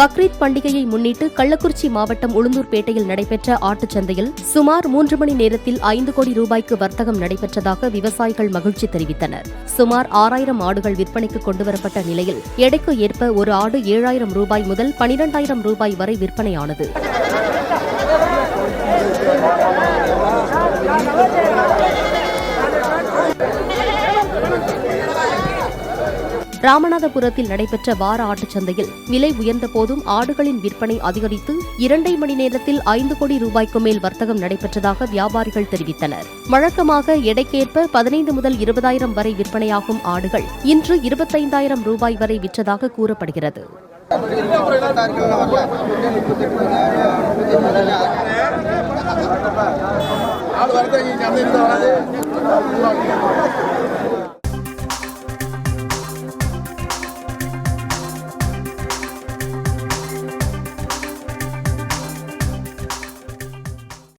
பக்ரீத் பண்டிகையை முன்னிட்டு கள்ளக்குறிச்சி மாவட்டம் உளுந்தூர்பேட்டையில் நடைபெற்ற ஆட்டுச்சந்தையில் சுமார் 3 மணி நேரத்தில் 5 கோடி ரூபாய்க்கு வர்த்தகம் நடைபெற்றதாக விவசாயிகள் மகிழ்ச்சி தெரிவித்தனர். சுமார் 6000 ஆடுகள் விற்பனைக்கு கொண்டுவரப்பட்ட நிலையில் எடைக்கு ஏற்ப ஒரு ஆடு 7000 ரூபாய் முதல் 12000 ரூபாய் வரை விற்பனையானது. ராமநாதபுரத்தில் நடைபெற்ற வார ஆட்டுச்சந்தையில் விலை உயர்ந்த போதும் ஆடுகளின் விற்பனை அதிகரித்து 2 மணி நேரத்தில் 5 கோடி ரூபாய்க்கு மேல் வர்த்தகம் நடைபெற்றதாக வியாபாரிகள் தெரிவித்தனர். வழக்கமாக எடைக்கேற்ப 15 முதல் 20,000 வரை விற்பனையாகும் ஆடுகள் இன்று 25,000 ரூபாய் வரை விற்றதாக கூறப்படுகிறது.